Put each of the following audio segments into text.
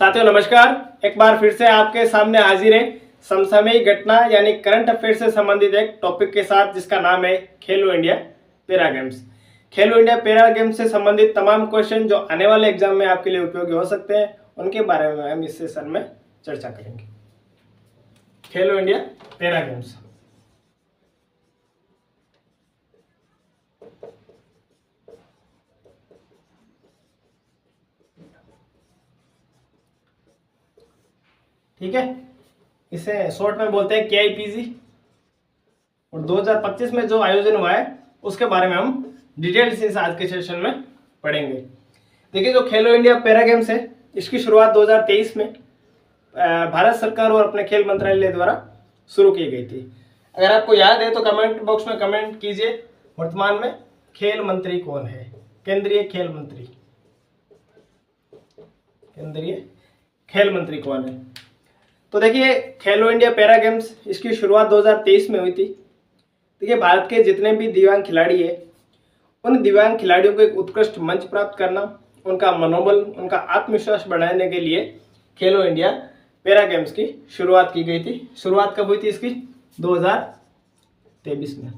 साथियों नमस्कार। एक बार फिर से आपके सामने हाजिर है समसामयिक घटना यानी करंट अफेयर से संबंधित एक टॉपिक के साथ, जिसका नाम है खेलो इंडिया पैरा गेम्स। खेलो इंडिया पैरा गेम्स से संबंधित तमाम क्वेश्चन जो आने वाले एग्जाम में आपके लिए उपयोगी हो सकते हैं, उनके बारे में हम इस सेशन में चर्चा करेंगे। खेलो इंडिया पैरा गेम्स ठीक है, इसे शॉर्ट में बोलते हैं KIPG। और 2025 में जो आयोजन हुआ है उसके बारे में हम डिटेल से आज के सेशन में पढ़ेंगे। देखिए, जो खेलो इंडिया पैरा गेम्स है, इसकी शुरुआत 2023 में भारत सरकार और अपने खेल मंत्रालय द्वारा शुरू की गई थी। अगर आपको याद है तो कमेंट बॉक्स में कमेंट कीजिए, वर्तमान में खेल मंत्री कौन है? केंद्रीय खेल मंत्री, केंद्रीय खेल मंत्री कौन है? तो देखिए, खेलो इंडिया पैरा गेम्स इसकी शुरुआत 2023 में हुई थी। देखिए, भारत के जितने भी दिव्यांग खिलाड़ी है, उन दिव्यांग खिलाड़ियों को एक उत्कृष्ट मंच प्राप्त करना, उनका मनोबल, उनका आत्मविश्वास बढ़ाने के लिए खेलो इंडिया पैरा गेम्स की शुरुआत की गई थी। शुरुआत कब हुई थी इसकी? 2023 में।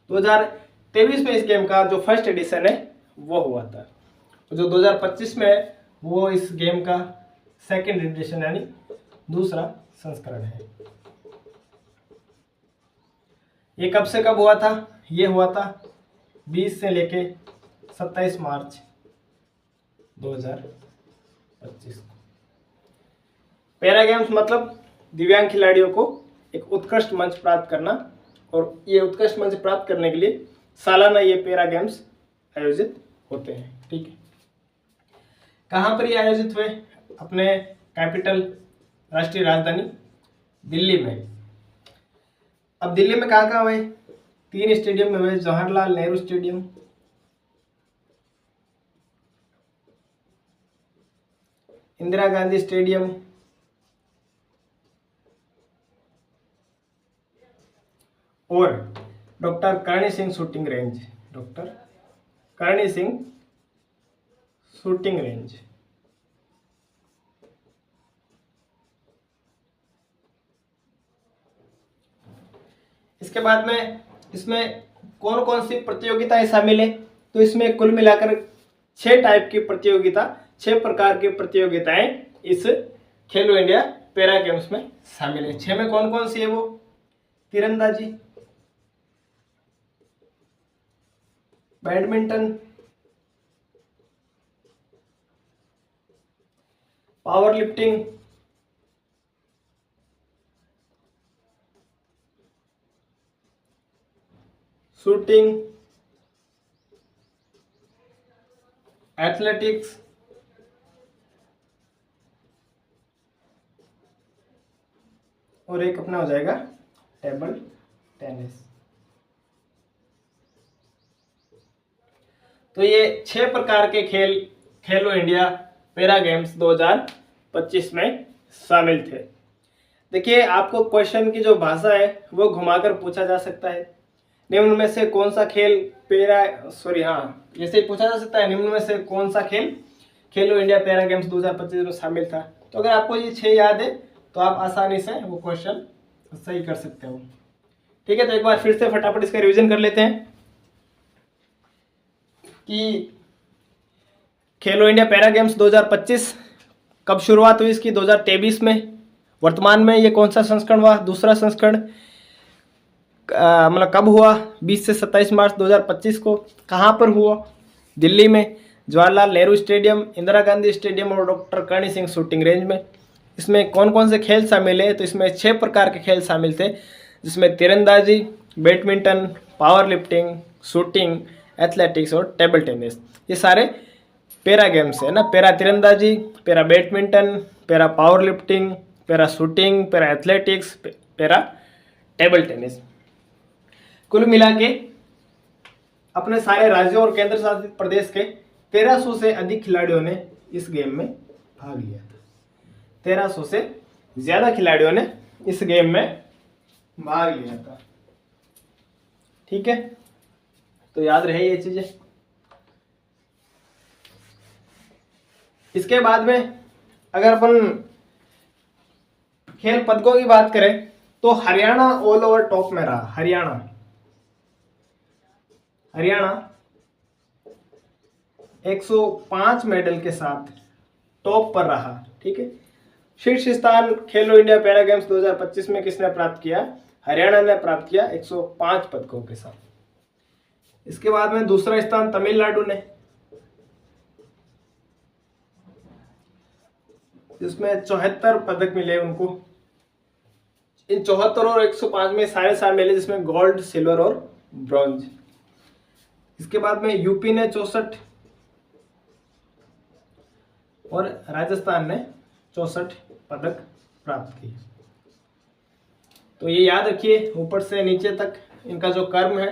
2023 में इस गेम का जो फर्स्ट एडिशन है वो हुआ था। जो 2025 में है वो इस गेम का सेकेंड एडिशन यानी दूसरा संस्करण है। ये कब से कब हुआ था? ये हुआ था 20 से लेके 27 मार्च 2025 को। पैरा गेम्स मतलब दिव्यांग खिलाड़ियों को एक उत्कृष्ट मंच प्राप्त करना, और ये उत्कृष्ट मंच प्राप्त करने के लिए सालाना ये पैरा गेम्स आयोजित होते हैं। ठीक है, कहाँ पर ये आयोजित हुए? अपने कैपिटल राष्ट्रीय राजधानी दिल्ली में। अब दिल्ली में कहाँ कहाँ हुए? 3 स्टेडियम में हुए। जवाहरलाल नेहरू स्टेडियम, इंदिरा गांधी स्टेडियम और doctor Karni Singh shooting range. Doctor Karni Singh shooting range. इसके बाद में इसमें कौन कौन सी प्रतियोगिताएं शामिल है? तो इसमें कुल मिलाकर 6 टाइप की प्रतियोगिता, 6 प्रकार की प्रतियोगिताएं इस खेलो इंडिया पैरा गेम्स में शामिल है। 6 में कौन कौन सी है वो? तीरंदाजी, badminton, power lifting, shooting, athletics, और एक अपना हो जाएगा टेबल टेनिस। तो ये 6 प्रकार के खेल खेलो इंडिया पैरा गेम्स 2025 में शामिल थे। देखिए, आपको क्वेश्चन की जो भाषा है वो घुमाकर पूछा जा सकता है। निम्न में से कौन सा खेल ऐसे पूछा जा सकता है, निम्न में से कौन सा खेल खेलो इंडिया पैरा गेम्स 2025 में शामिल था। तो अगर आपको ये 6 याद है तो आप आसानी से वो क्वेश्चन सही कर सकते हो। ठीक है, तो एक बार फिर से फटाफट इसका रिवीजन कर लेते हैं कि खेलो इंडिया पैरा गेम्स 2025 कब शुरुआत हुई इसकी? 2023 में। वर्तमान में ये कौन सा संस्करण हुआ? दूसरा संस्करण। मतलब कब हुआ? 20 से 27 मार्च 2025 को। कहाँ पर हुआ? दिल्ली में, जवाहरलाल नेहरू स्टेडियम, इंदिरा गांधी स्टेडियम और doctor Karni Singh shooting range में। इसमें कौन कौन से खेल शामिल है? तो इसमें 6 प्रकार के खेल शामिल थे, जिसमें तीरंदाजी, badminton, power lifting, shooting, athletics और टेबल टेनिस। ये सारे पैरा गेम्स है ना। पैरा तीरंदाजी, para badminton, para power lifting, para shooting, para athletics, para table tennis. कुल मिला के अपने सारे राज्यों और केंद्र शासित प्रदेश के 1300 से अधिक खिलाड़ियों ने इस गेम में भाग लिया था। 1300 से ज्यादा खिलाड़ियों ने इस गेम में भाग लिया था। ठीक है, तो याद रहे ये चीजें। इसके बाद में अगर अपन खेल पदकों की बात करें तो हरियाणा ऑल ओवर टॉप में रहा। हरियाणा 105 मेडल के साथ टॉप पर रहा। ठीक है, शीर्ष स्थान खेलो इंडिया पैरा गेम्स 2025 में किसने प्राप्त किया? हरियाणा ने प्राप्त किया 105 पदकों के साथ। इसके बाद में दूसरा स्थान तमिलनाडु ने, जिसमें 74 पदक मिले उनको। इन 74 और 105 में सारे मिले, जिसमें गोल्ड, सिल्वर और ब्रॉन्ज। इसके बाद में यूपी ने 64 और राजस्थान ने 64 पदक प्राप्त किए। तो ये याद रखिए ऊपर से नीचे तक इनका जो क्रम है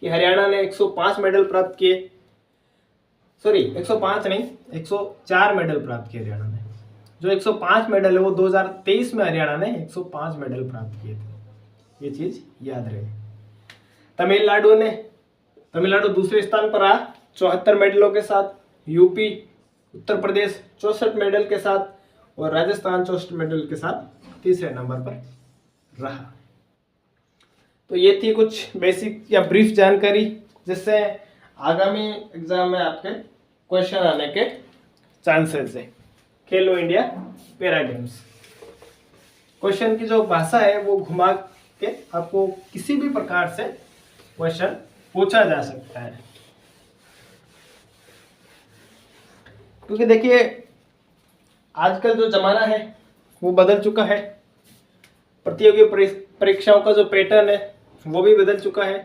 कि हरियाणा ने 105 मेडल प्राप्त किए, सॉरी 105 नहीं, 104 मेडल प्राप्त किए हरियाणा ने। जो 105 मेडल है वो 2023 में हरियाणा ने 105 मेडल प्राप्त किए थे, ये चीज याद रहे। तमिलनाडु दूसरे स्थान पर रहा 74 मेडलों के साथ। यूपी, उत्तर प्रदेश 64 मेडल के साथ और राजस्थान 64 मेडल के साथ तीसरे नंबर पर रहा। तो ये थी कुछ बेसिक या ब्रीफ जानकारी, जिससे आगामी एग्जाम में आपके क्वेश्चन आने के चांसेस है। खेलो इंडिया पैरा गेम्स, क्वेश्चन की जो भाषा है वो घुमा के आपको किसी भी प्रकार से क्वेश्चन पूछा जा सकता है। क्योंकि देखिए आजकल जो जमाना है वो बदल चुका है, प्रतियोगी परीक्षाओं का जो पैटर्न है वो भी बदल चुका है,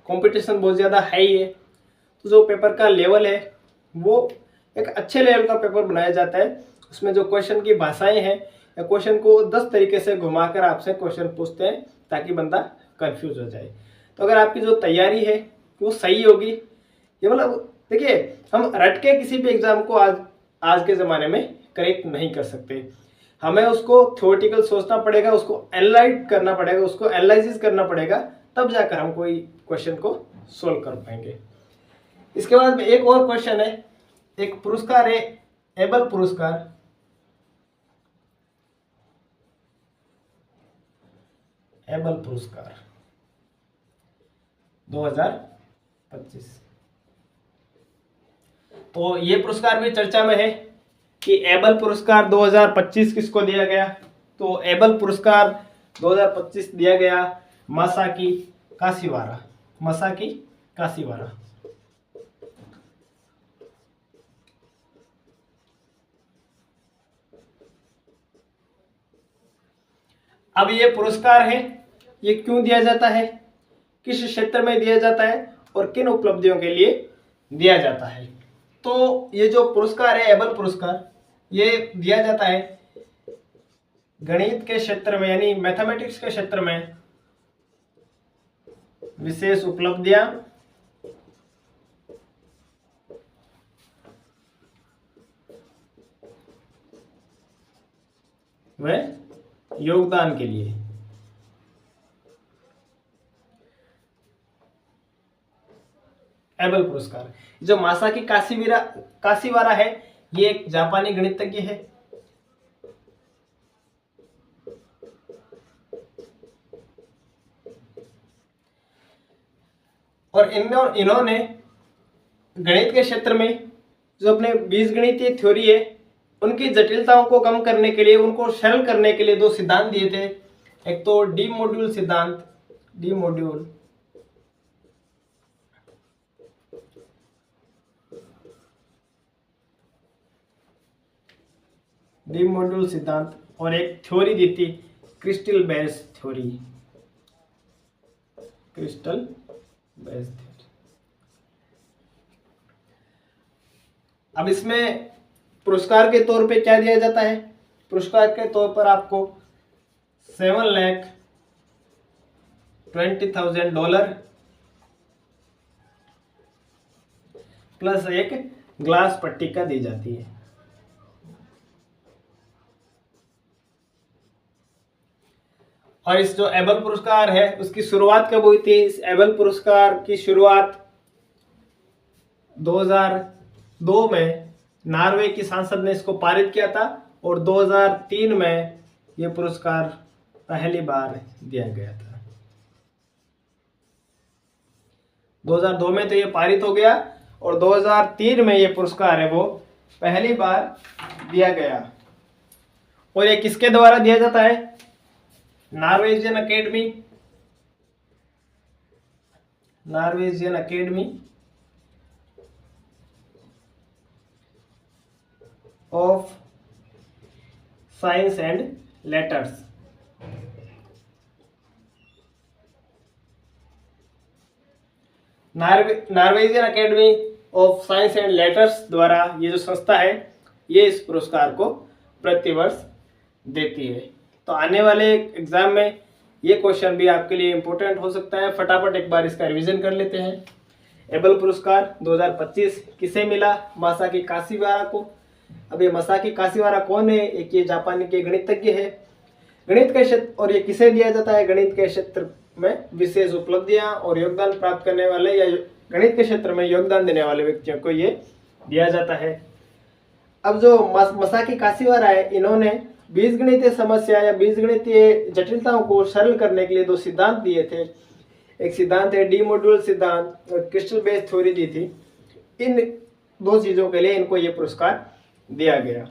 कंपटीशन बहुत ज़्यादा हाई है। तो जो पेपर का लेवल है वो एक अच्छे लेवल का पेपर बनाया जाता है। उसमें जो क्वेश्चन की भाषाएं हैं या क्वेश्चन को 10 तरीके से घुमाकर आपसे क्वेश्चन पूछते हैं ताकि बंदा कंफ्यूज हो जाए। तो अगर आपकी जो तैयारी है वो सही होगी, ये मतलब देखिए हम रट के किसी भी एग्जाम को आज के ज़माने में करेक्ट नहीं कर सकते। हमें उसको थ्योरेटिकल सोचना पड़ेगा, उसको एनालाइज करना पड़ेगा, उसको एनालिसिस करना पड़ेगा, तब जाकर हम कोई क्वेश्चन को सोल्व कर पाएंगे। इसके बाद में एक और क्वेश्चन है, एक पुरस्कार है एबल पुरस्कार। एबल पुरस्कार 2025। तो ये पुरस्कार भी चर्चा में है कि एबल पुरस्कार 2025 किसको दिया गया। तो एबल पुरस्कार 2025 दिया गया मासाकी काशीवारा। अब ये पुरस्कार है, ये क्यों दिया जाता है, किस क्षेत्र में दिया जाता है और किन उपलब्धियों के लिए दिया जाता है। तो ये जो पुरस्कार है एबल पुरस्कार, ये दिया जाता है गणित के क्षेत्र में यानी मैथमेटिक्स के क्षेत्र में विशेष उपलब्धियां व योगदान के लिए। एबल पुरस्कार, जो मासाकी काशीवारा है, ये एक जापानी गणितज्ञ है। और इन्होंने गणित के क्षेत्र में जो अपने बीजगणितीय थ्योरी है उनकी जटिलताओं को कम करने के लिए, उनको सरल करने के लिए 2 सिद्धांत दिए थे। एक तो डी मॉड्यूल सिद्धांत, डी मॉड्यूल सिद्धांत, और एक थ्योरी दी थी क्रिस्टल बेस थ्योरी। अब इसमें पुरस्कार के तौर पे क्या दिया जाता है? पुरस्कार के तौर पर आपको $7,20,000 प्लस एक ग्लास पट्टिका दी जाती है। और इस जो एबल पुरस्कार है उसकी शुरुआत कब हुई थी? इस एबल पुरस्कार की शुरुआत 2002 में नॉर्वे की संसद ने इसको पारित किया था और 2003 में ये पुरस्कार पहली बार दिया गया था। 2002 में तो ये पारित हो गया और 2003 में ये पुरस्कार है वो पहली बार दिया गया। और ये किसके द्वारा दिया जाता है? Norwegian academy of science and letters. Norwegian academy of science and letters द्वारा ये जो संस्था है ये इस पुरस्कार को प्रतिवर्ष देती है। तो आने वाले एग्जाम में ये क्वेश्चन भी आपके लिए इम्पोर्टेंट हो सकता है। फटाफट एक बार इसका रिवीजन कर लेते हैं। एबल पुरस्कार 2025 किसे मिला? मासाकी काशिवारा को। अब ये मासाकी काशिवारा कौन है? एक ये जापानी के गणितज्ञ है, गणित के क्षेत्र, और ये किसे दिया जाता है? गणित के क्षेत्र में विशेष उपलब्धियां और योगदान प्राप्त करने वाले या गणित के क्षेत्र में योगदान देने वाले व्यक्तियों को ये दिया जाता है। अब जो मासाकी काशिवारा है, इन्होंने बीजगणितीय समस्या या बीजगणितीय जटिलताओं को सरल करने के लिए 2 सिद्धांत दिए थे। एक सिद्धांत है डी मॉड्यूल सिद्धांत और क्रिस्टल बेस थ्योरी दी थी। इन 2 चीजों के लिए इनको ये पुरस्कार दिया गया।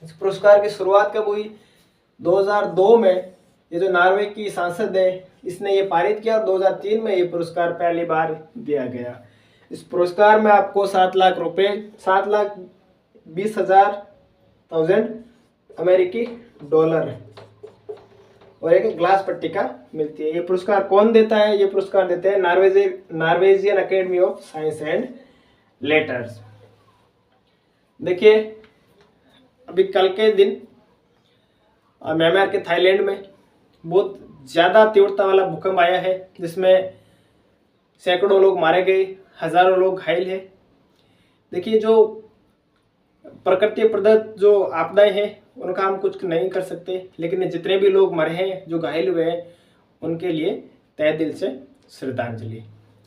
इस पुरस्कार की शुरुआत कब हुई? 2002 में ये जो नॉर्वे की सांसद है इसने ये पारित किया और 2003 में ये पुरस्कार पहली बार दिया गया। इस पुरस्कार में आपको 7 लाख रुपए, 7,20,000 अमेरिकी डॉलर और एक ग्लास पट्टिका मिलती है। ये पुरस्कार कौन देता है? ये पुरस्कार देते हैं Norwegian academy of science and letters. देखिए, अभी कल के दिन म्यांमार के थाईलैंड में बहुत ज़्यादा तीव्रता वाला भूकंप आया है, जिसमें सैकड़ों लोग मारे गए, हजारों लोग घायल हैं। देखिए, जो प्रकृति प्रदत्त जो आपदाएं हैं उनका हम कुछ नहीं कर सकते, लेकिन जितने भी लोग मरे हैं, जो घायल हुए हैं, उनके लिए तहे दिल से श्रद्धांजलि।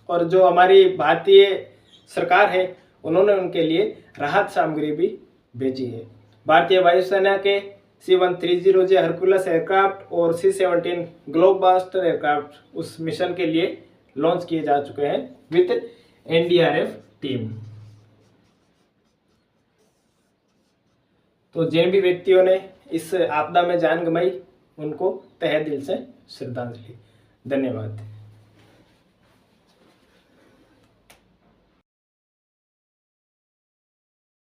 और जो हमारी भारतीय सरकार है उन्होंने उनके लिए राहत सामग्री भी भेजी है। भारतीय वायुसेना के C-130J हरकुलस एयरक्राफ्ट और C-17 ग्लोबस्टर एयरक्राफ्ट उस मिशन के लिए लॉन्च किए जा चुके हैं विद NDRF टीम। तो जिन भी व्यक्तियों ने इस आपदा में जान गंवाई उनको तहे दिल से श्रद्धांजलि। धन्यवाद।